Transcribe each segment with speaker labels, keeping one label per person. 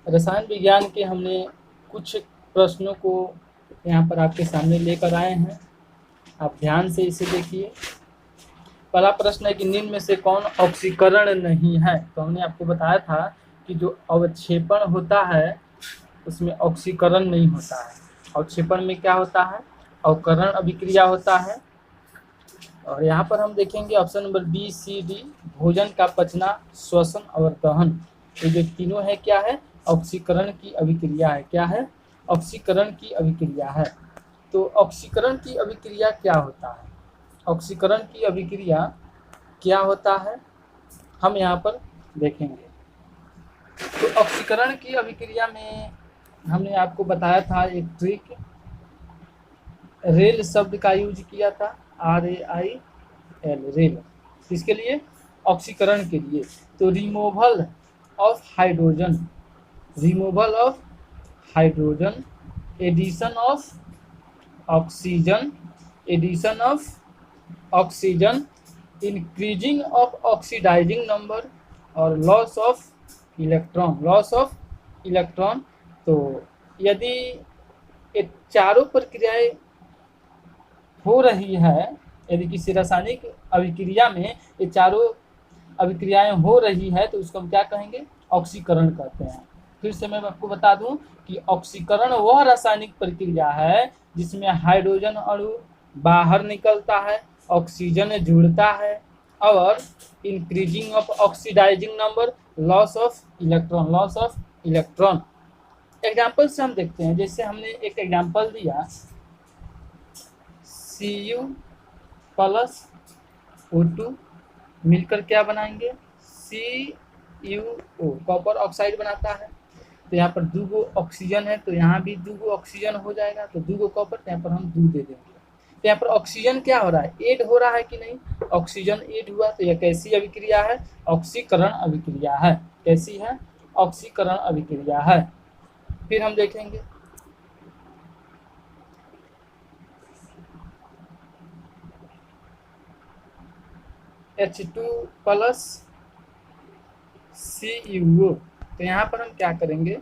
Speaker 1: रसायन विज्ञान के हमने कुछ प्रश्नों को यहाँ पर आपके सामने लेकर आए हैं। आप ध्यान से इसे देखिए। पहला प्रश्न है कि निम्न में से कौन ऑक्सीकरण नहीं है। तो हमने आपको बताया था कि जो अवक्षेपण होता है उसमें ऑक्सीकरण नहीं होता है। अवक्षेपण में क्या होता है? अवकरण अभिक्रिया होता है। और यहाँ पर हम देखेंगे option number B C D, भोजन का पचना, श्वसन और दहन। ये जो तीनों है क्या है? ऑक्सीकरण की अभिक्रिया है। क्या है? ऑक्सीकरण की अभिक्रिया है। तो ऑक्सीकरण की अभिक्रिया क्या होता है? ऑक्सीकरण की अभिक्रिया क्या होता है हम यहाँ पर देखेंगे। तो ऑक्सीकरण की अभिक्रिया में हमने आपको बताया था एक ट्रिक, रेल शब्द का यूज किया था, RAIL, रेल। किसके लिए? ऑक्सीकरण के लिए। तो removal of hydrogen, removal of hydrogen, addition of oxygen, addition of oxygen, increasing of oxidising number और loss of electron, loss of electron. तो यदि ये चारों प्रक्रियाएं हो रही है, यदि किसी रासायनिक अभिक्रिया में ये चारों अभिक्रियाएं हो रही है तो उसको हम क्या कहेंगे? ऑक्सीकरण कहते हैं। फिर से मैं आपको बता दूं कि ऑक्सीकरण वह रासायनिक प्रक्रिया है जिसमें हाइड्रोजन अणु बाहर निकलता है, ऑक्सीजन जुड़ता है और increasing of oxidising number, loss of electron, loss of electron. Example से हम देखते हैं। जैसे हमने एक एग्जाम्पल दिया, Cu प्लस O2 मिलकर क्या बनाएंगे? CuO, कॉपर ऑक्साइड बनाता है। तो यहाँ पर 2 ऑक्सीजन है, तो यहाँ भी 2 ऑक्सीजन हो जाएगा, तो 2 कॉपर, तो यहाँ पर हम 2 दे देंगे। तो यहाँ पर ऑक्सीजन क्या हो रहा है? ऐड हो रहा है कि नहीं? ऑक्सीजन ऐड हुआ, तो यह कैसी अभिक्रिया है? ऑक्सीकरण अभिक्रिया है। कैसी है? ऑक्सीकरण अभिक्रिया है। फिर हम देखेंगे H2 प्लस CuO। तो यहाँ पर हम क्या करेंगे?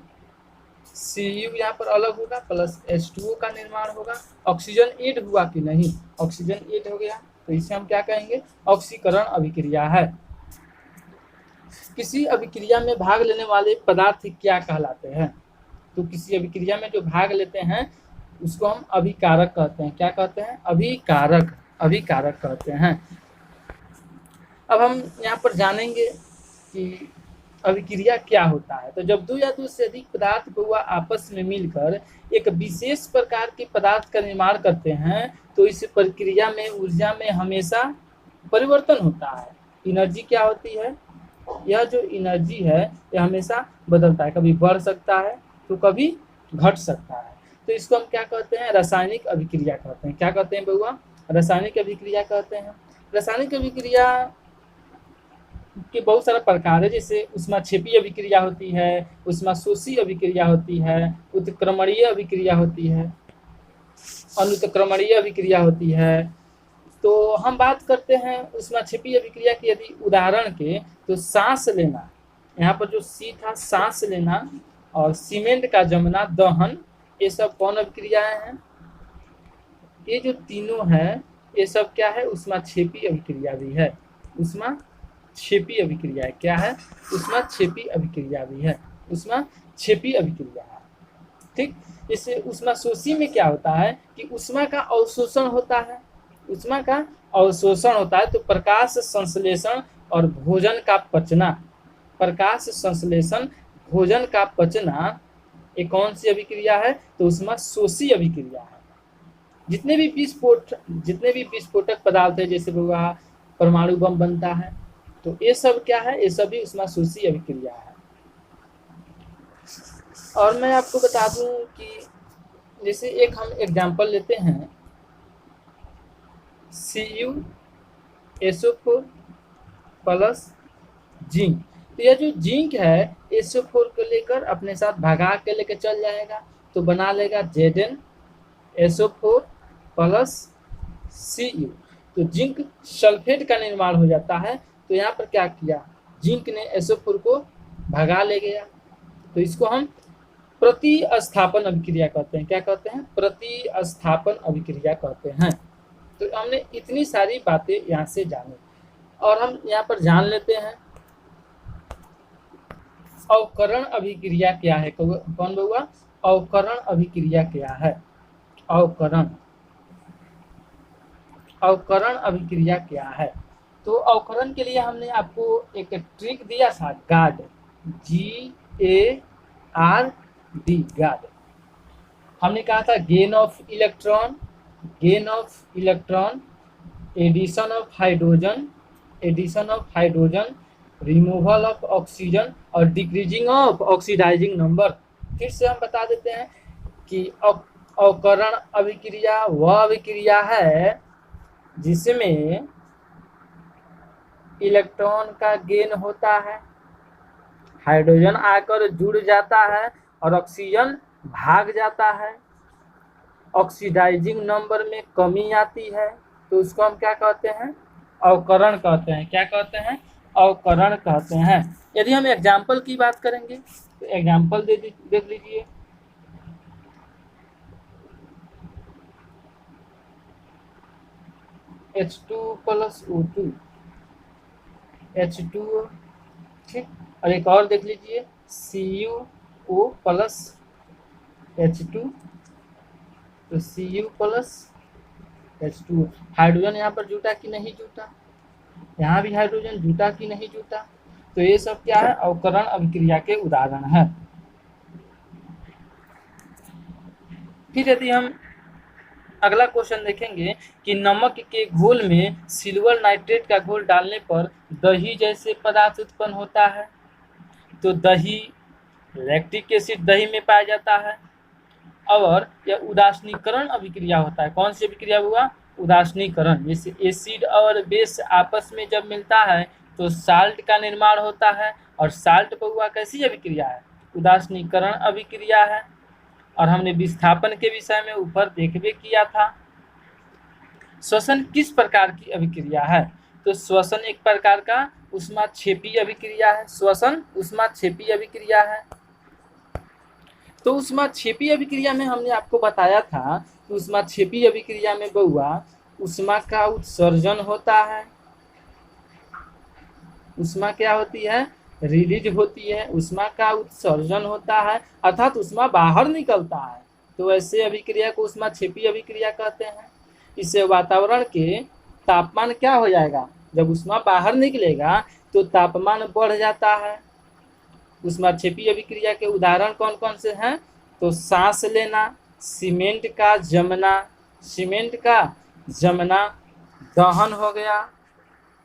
Speaker 1: Cu यहाँ पर अलग होगा, प्लस H2O का निर्माण होगा। ऑक्सीजन ऐड हुआ कि नहीं? ऑक्सीजन ऐड हो गया, तो इसे हम क्या कहेंगे? ऑक्सीकरण अभिक्रिया है। किसी अभिक्रिया में भाग लेने वाले पदार्थ क्या कहलाते हैं? तो किसी अभिक्रिया में जो भाग लेते हैं उसको हम अभिकारक कहते हैं। क्या कहते हैं? अभिकारक, अभिकारक कहते हैं। अब हम यहाँ पर जानेंगे कि अभिक्रिया क्या होता है। तो जब 2 या 2 से अधिक पदार्थ वह आपस में मिलकर एक विशेष प्रकार के पदार्थ का निर्माण करते हैं तो इस प्रक्रिया में ऊर्जा में हमेशा परिवर्तन होता है। एनर्जी क्या होती है? यह जो एनर्जी है यह हमेशा बदलता है, कभी बढ़ सकता है तो कभी घट सकता है। तो इसको हम क्या कहते हैं? रासायनिक अभिक्रिया कहते हैं। क्या कहते हैं बउआ? रासायनिक अभिक्रिया कहते हैं। रासायनिक अभिक्रिया के बहुत सारा प्रकार है, जैसे ऊष्माक्षेपी अभिक्रिया होती है, ऊष्माशोषी अभिक्रिया होती है, उत्क्रमणीय अभिक्रिया होती है, अनुत्क्रमणीय अभिक्रिया होती है। तो हम बात करते हैं ऊष्माक्षेपी अभिक्रिया की यदि उदाहरण के, तो सांस लेना, यहाँ पर जो सी था सांस लेना, और सीमेंट का जमना, दहन, ये सब कौन अभिक्रियाएं हैं? ये जो तीनों हैं ये सब क्या है? ऊष्माक्षेपी अभिक्रिया भी है। ऊष्माक्षेपी अभिक्रिया है। क्या है? ऊष्माक्षेपी अभिक्रिया भी है। ऊष्माक्षेपी अभिक्रिया है। ठीक। जैसे ऊष्माशोषी में क्या होता है कि ऊष्मा का अवशोषण होता है, ऊष्मा का अवशोषण होता है। तो प्रकाश संश्लेषण और भोजन का पचना, प्रकाश संश्लेषण, भोजन का पचना, ये कौन सी अभिक्रिया है? तो ऊष्माशोषी अभिक्रिया है। जितने भी विस्फोटक पदार्थ है, जैसे परमाणु बम बनता है, तो ये सब क्या है? ये सभी ऊष्माशोषी अभिक्रिया है। और मैं आपको बता दूं कि जैसे एक हम एग्जांपल लेते हैं, CuSO4 प्लस जिंक। तो यह जो जिंक है SO4 को लेकर अपने साथ भगा के लेकर चल जाएगा, तो बना लेगा ZnSO4 प्लस Cu। तो जिंक सल्फेट का निर्माण हो जाता है। तो यहाँ पर क्या किया? जिंक ने SO4 को भगा ले गया, तो इसको हम प्रतिस्थापन अभिक्रिया कहते हैं। क्या कहते हैं? प्रतिस्थापन अभिक्रिया कहते हैं। तो हमने इतनी सारी बातें यहाँ से जानी, और हम यहाँ पर जान लेते हैं अवकरण अभिक्रिया क्या है। कौन बउआ? अवकरण अभिक्रिया क्या है? अवकरण अभिक्रिया क्या है? तो अवकरण के लिए हमने आपको एक ट्रिक दिया था, गार्ड, GARD, गार्ड। हमने कहा था gain of electron, addition of hydrogen, removal of oxygen और डिक्रीजिंग ऑफ ऑक्सीडाइजिंग नंबर। फिर से हम बता देते हैं कि अवकरण अभिक्रिया वह अभिक्रिया है जिसमें इलेक्ट्रॉन का गेन होता है, हाइड्रोजन आकर जुड़ जाता है और ऑक्सीजन भाग जाता है, ऑक्सीडाइजिंग नंबर में कमी आती है, तो उसको हम क्या कहते हैं? अवकरण कहते हैं। क्या कहते हैं? अवकरण कहते हैं। यदि हम एग्जाम्पल की बात करेंगे तो एग्जाम्पल देख लीजिए। H2+O2, H2O, ठीक। और एक और देख लीजिए, CuO+H2, तो Cu+H2O। हाइड्रोजन यहाँ पर जुटा कि नहीं जुटा? यहाँ भी हाइड्रोजन जुटा कि नहीं जुटा? तो ये सब क्या है? अवकरण अभिक्रिया के उदाहरण है। फिर यदि हम अगला क्वेश्चन देखेंगे कि नमक के घोल में सिल्वर नाइट्रेट का घोल डालने पर दही जैसे पदार्थ उत्पन्न होता है, तो दही, लैक्टिक एसिड दही में पाया जाता है, और यह उदासीनीकरण अभिक्रिया होता है। कौन सी अभिक्रिया हुआ? उदासीनीकरण। जैसे एसिड और बेस आपस में जब मिलता है तो साल्ट का निर्माण होता है, और साल्ट पर हुआ कैसी अभिक्रिया है? उदासीनीकरण अभिक्रिया है। और हमने विस्थापन के विषय में ऊपर देखबे किया था। श्वसन किस प्रकार की अभिक्रिया है? तो श्वसन एक प्रकार का ऊष्माक्षेपी अभिक्रिया है। श्वसन ऊष्माक्षेपी अभिक्रिया है। तो ऊष्माक्षेपी अभिक्रिया में हमने आपको बताया था कि ऊष्माक्षेपी अभिक्रिया में बउआ ऊष्मा का उत्सर्जन होता है। ऊष्मा क्या होती है? रिलीज होती है। ऊष्मा का उत्सर्जन होता है, अर्थात ऊष्मा बाहर निकलता है। तो ऐसे अभिक्रिया को ऊष्माक्षेपी अभिक्रिया कहते हैं। इससे वातावरण के तापमान क्या हो जाएगा? जब ऊष्मा बाहर निकलेगा तो तापमान बढ़ जाता है। ऊष्माक्षेपी अभिक्रिया के उदाहरण कौन कौन से हैं? तो सांस लेना, सीमेंट का जमना, दहन हो गया।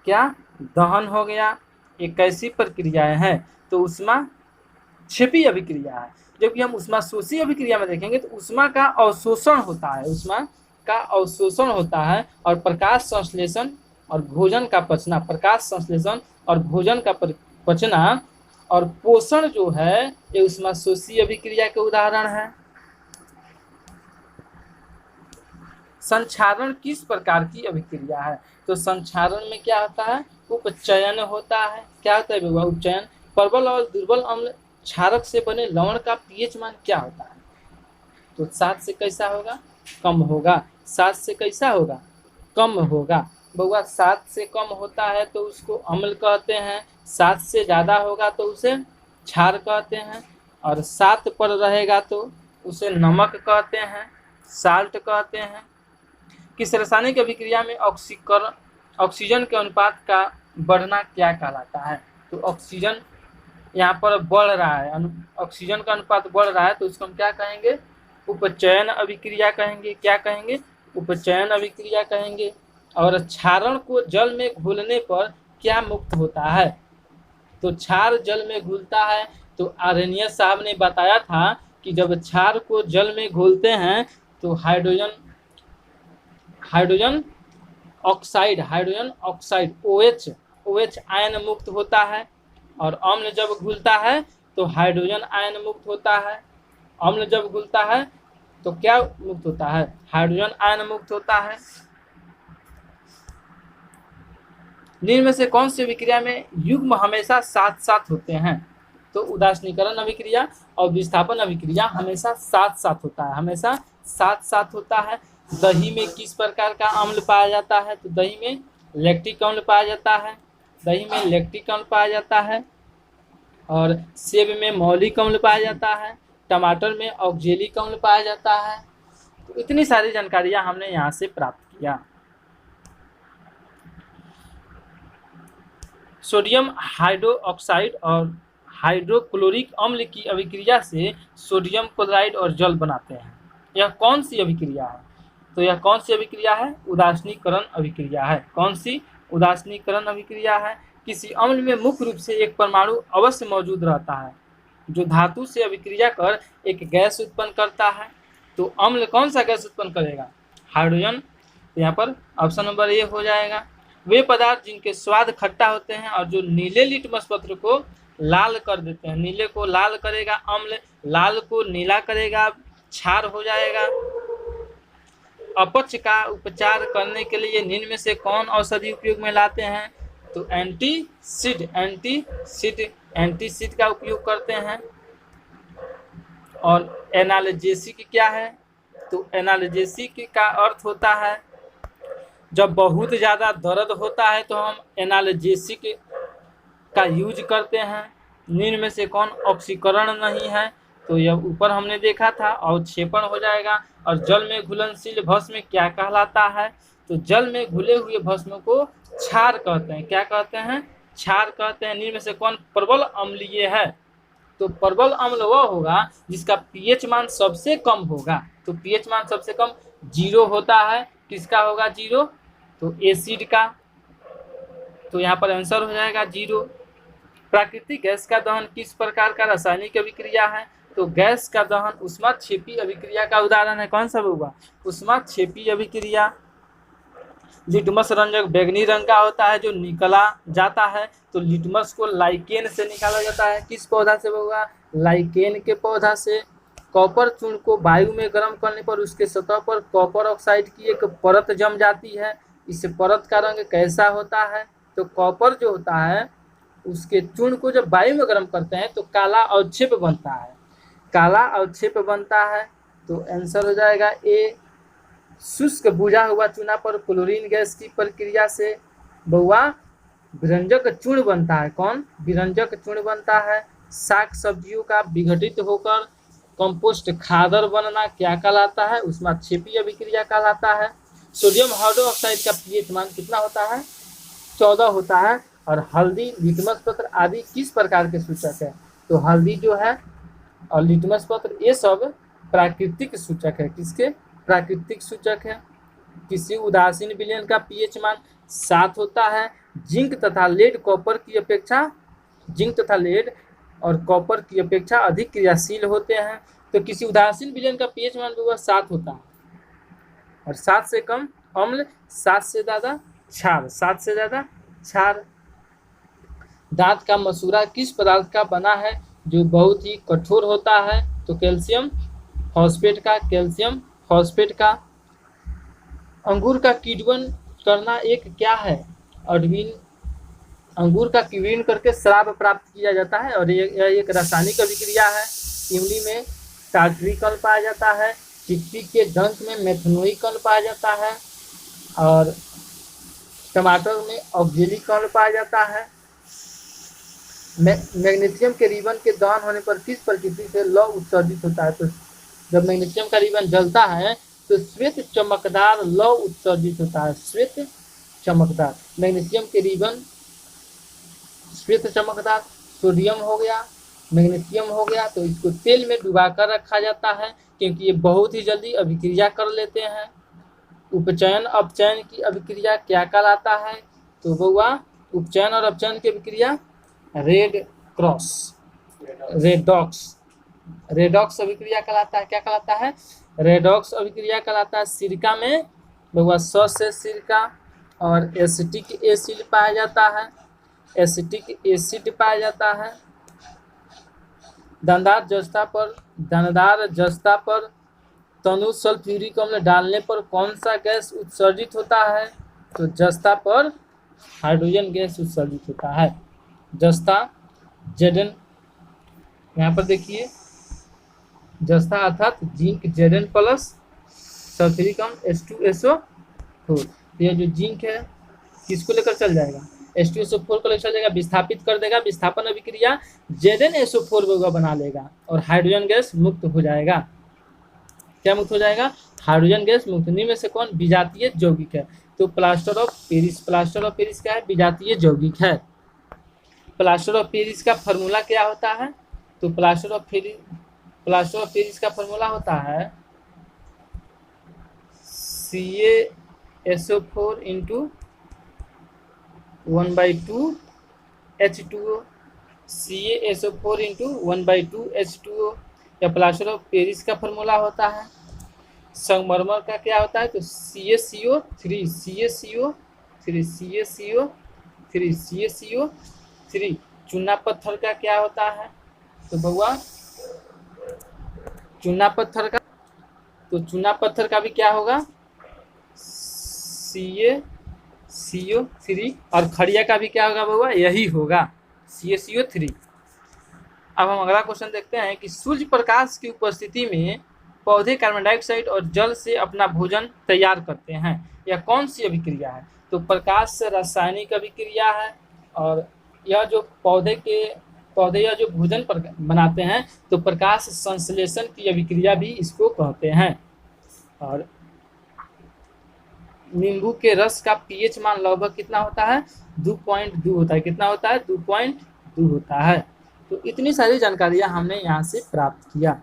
Speaker 1: क्या? दहन हो गया। एक कैसी प्रक्रियाएं हैं? तो ऊष्माक्षेपी अभिक्रिया है। जबकि हम ऊष्माशोषी अभिक्रिया में देखेंगे तो ऊष्मा का अवशोषण होता है। ऊष्मा का अवशोषण होता है और प्रकाश संश्लेषण और भोजन का पचना, प्रकाश संश्लेषण और भोजन का पचना और पोषण जो है, ये ऊष्माशोषी अभिक्रिया के उदाहरण है। संक्षारण किस प्रकार की अभिक्रिया है? तो संक्षारण में क्या होता है? उपचयन होता है। क्या होता है बाबा? उपचयन। प्रबल और दुर्बल अम्ल क्षारक से बने लवण का पीएच मान क्या होता है? तो 7 से कैसा होगा? कम होगा। 7 से कैसा होगा? कम होगा। बउआ 7 से कम होता है तो उसको अम्ल कहते हैं, 7 से ज़्यादा होगा तो उसे क्षार कहते हैं, और 7 पर रहेगा तो उसे नमक कहते हैं, साल्ट कहते हैं। किस रासायनिक अभिक्रिया में ऑक्सीजन के अनुपात का बढ़ना क्या कहलाता है? तो ऑक्सीजन यहाँ पर बढ़ रहा है, ऑक्सीजन का अनुपात बढ़ रहा है, तो उसको हम क्या कहेंगे? उपचयन अभिक्रिया कहेंगे। क्या कहेंगे? उपचयन अभिक्रिया कहेंगे। और क्षारण को जल में घुलने पर क्या मुक्त होता है? तो क्षार जल में घुलता है। तो आर्यनियस साहब ने बताया था कि जब क्षार को जल में घुलते हैं तो हाइड्रोजन ऑक्साइड OH आयन मुक्त होता है, और अम्ल जब घुलता है तो हाइड्रोजन आयन मुक्त होता है। अम्ल जब घुलता है तो क्या मुक्त होता है? हाइड्रोजन आयन मुक्त होता है। निम्न में से कौन सी अभिक्रिया में युग्म हमेशा साथ साथ होते हैं? तो उदासीनीकरण अभिक्रिया और विस्थापन अभिक्रिया हमेशा साथ साथ होता है, हमेशा साथ साथ होता है। दही में किस प्रकार का अम्ल पाया जाता है? तो दही में लैक्टिक अम्ल पाया जाता है, दही में लैक्टिक अम्ल पाया जाता है। और सेब में मौलिक अम्ल पाया जाता है, टमाटर में ऑक्जेलिक अम्ल पाया जाता है। तो इतनी सारी जानकारियां हमने यहाँ से प्राप्त किया। सोडियम हाइड्रोक्साइड और हाइड्रोक्लोरिक अम्ल की अभिक्रिया से सोडियम क्लोराइड और जल बनाते हैं। यह कौन सी अभिक्रिया है? तो यह कौन सी अभिक्रिया है? उदासीनीकरण अभिक्रिया है। कौन सी? उदासीनीकरण अभिक्रिया है। किसी अम्ल में मुख्य रूप से एक परमाणु अवश्य मौजूद रहता है जो धातु से अभिक्रिया कर एक गैस उत्पन्न करता है। तो अम्ल कौन सा गैस उत्पन्न करेगा? हाइड्रोजन। तो यहाँ पर ऑप्शन नंबर ए हो जाएगा। वे पदार्थ जिनके स्वाद खट्टा होते हैं और जो नीले लिटमस पत्र को लाल कर देते हैं। नीले को लाल करेगा अम्ल, लाल को नीला करेगा क्षार हो जाएगा। अपच का उपचार करने के लिए निम्न में से कौन औषधि उपयोग में लाते हैं? तो एंटीसिड का उपयोग करते हैं। और एनाल्जेसिक क्या है? तो एनाल्जेसिक का अर्थ होता है जब बहुत ज़्यादा दर्द होता है तो हम एनाल्जेसिक का यूज करते हैं। निम्न में से कौन ऑक्सीकरण नहीं है? तो यह ऊपर हमने देखा था, अवक्षेपण हो जाएगा। और जल में घुलनशील भस्म क्या कहलाता है? तो जल में घुले हुए भस्म को क्षार कहते हैं। क्या कहते हैं? क्षार कहते हैं। निम्न में से कौन प्रबल अम्लीय है? तो प्रबल अम्ल वह होगा जिसका पीएच मान सबसे कम होगा। तो पीएच मान सबसे कम 0 होता है। किसका होगा 0? तो एसिड का। तो यहाँ पर आंसर हो जाएगा 0। प्राकृतिक गैस का दहन किस प्रकार का रासायनिक अभिक्रिया है? तो गैस का दहन ऊष्माक्षेपी अभिक्रिया का उदाहरण है। कौन सा होगा? ऊष्माक्षेपी अभिक्रिया। लिटमस रंजक बैंगनी रंग का होता है जो निकला जाता है। तो लिटमस को लाइकेन से निकाला जाता है। किस पौधा से होगा? लाइकेन के पौधा से। कॉपर चूर्ण को वायु में गर्म करने पर उसके सतह पर कॉपर ऑक्साइड की एक परत जम जाती है। इस परत का रंग कैसा होता है? तो कॉपर जो होता है उसके चूर्ण को जब वायु में गर्म करते हैं तो काला अवक्षेप बनता है, काला अवक्षेप बनता है। तो आंसर हो जाएगा ए। शुष्क बुझा हुआ चूना पर क्लोरीन गैस की प्रक्रिया से बहुआ विरंजक चूर्ण बनता है। कौन? विरंजक चूर्ण बनता है। साग सब्जियों का विघटित होकर कंपोस्ट खादर बनना क्या कहलाता है? ऊष्माक्षेपी अभिक्रिया कहलाता है। सोडियम हाइड्रोक्साइड का पीएच मान कितना होता है? 14 होता है। और हल्दी, लिटमस पत्र आदि किस प्रकार के सूचक है? तो हल्दी जो है और लिटमस पत्र ये सब प्राकृतिक सूचक है। किसके? प्राकृतिक सूचक है। किसी उदासीन विलयन का पीएच मान 7 होता है। जिंक तथा लेड कॉपर की अपेक्षा, जिंक तथा लेड और कॉपर की अपेक्षा अधिक क्रियाशील होते हैं। तो किसी उदासीन विलयन का पीएच मान भी 7 होता है। और 7 से कम अम्ल, 7 से ज़्यादा क्षार, 7 से ज़्यादा क्षार। दांत का मसूड़ा किस पदार्थ का बना है जो बहुत ही कठोर होता है? तो कैल्शियम फॉस्फेट का, कैल्शियम फॉस्फेट का। अंगूर का किण्वन करना एक क्या है? अडविन। अंगूर का किण्वन करके शराब प्राप्त किया जाता है और यह एक रासायनिक अभिक्रिया है। इमली में टार्टरिक अम्ल पाया जाता है। चिट्टी के डंक में मेथनोइक अम्ल पाया जाता है। और टमाटर में ऑक्जेलिक अम्ल पाया जाता है। मैग्नीशियम के रिबन के दहन होने पर किस प्रकृति से लौह उत्सर्जित होता है? तो जब मैग्नीशियम का रिबन जलता है तो श्वेत चमकदार लौह उत्सर्जित होता है। श्वेत चमकदार। मैग्नीशियम के रिबन श्वेत चमकदार। सोडियम हो गया, मैग्नीशियम हो गया। तो इसको तेल में डुबाकर रखा जाता है क्योंकि ये बहुत ही जल्दी अभिक्रिया कर लेते हैं। उपचयन अपचयन की अभिक्रिया क्या कहलाता है? तो बउआ उपचयन और अपचयन की अभिक्रिया रेड क्रॉस, रेडॉक्स, रेडॉक्स अभिक्रिया कहलाता है। क्या कहलाता है? रेडॉक्स अभिक्रिया कहलाता है। सिरका में बउआ स से सिरका और एसिटिक एसिड पाया जाता है, एसिटिक एसिड पाया जाता है। दानेदार जस्ता पर तनु सल्फ्यूरिक अम्ल डालने पर कौन सा गैस उत्सर्जित होता है? तो जस्ता पर हाइड्रोजन गैस उत्सर्जित होता है। जस्ता Zn यहाँ पर देखिए जस्ता अर्थात zinc Zn plus sulphuric H2SO4। यह जो जिंक है किसको लेकर चल जाएगा, H2SO4 को लेकर चल जाएगा, विस्थापित कर देगा, विस्थापन अभिक्रिया ZnSO4 बना लेगा और हाइड्रोजन गैस मुक्त हो जाएगा। क्या मुक्त हो जाएगा, हाइड्रोजन गैस मुक्त। निम्न में से कौन विजातीय यौगिक है, तो plaster of Paris. Plaster of Paris क्या है, विजातीय यौगिक है। प्लास्टर ऑफ पेरिस का फॉर्मूला क्या होता है, तो प्लास्टर ऑफ पेरिस का फॉर्मूला होता है CaSO4 into 1/2 H2O, CaSO4 into 1/2 H2O। या प्लास्टर ऑफ पेरिस का फॉर्मूला होता है, संगमरमर का क्या होता है, तो CaCO3 चूना पत्थर का क्या होता है, तो भगवा चूना पत्थर का, तो चूना पत्थर का भी क्या होगा CaCO3, और खड़िया का भी क्या होगा भगवा, यही होगा CaCO3। अब हम अगला क्वेश्चन देखते हैं कि सूर्य प्रकाश की उपस्थिति में पौधे कार्बन डाइऑक्साइड और जल से अपना भोजन तैयार करते हैं। यह कौन सी अभिक्रिया है, तो प्रकाश से रासायनिक अभिक्रिया है। और यह जो पौधे यह जो भोजन बनाते हैं तो प्रकाश संश्लेषण की अभिक्रिया भी इसको कहते हैं। और नींबू के रस का pH मान लगभग कितना होता है, 2.2 होता है। कितना होता है, 2.2 होता है। तो इतनी सारी जानकारियां हमने यहाँ से प्राप्त किया।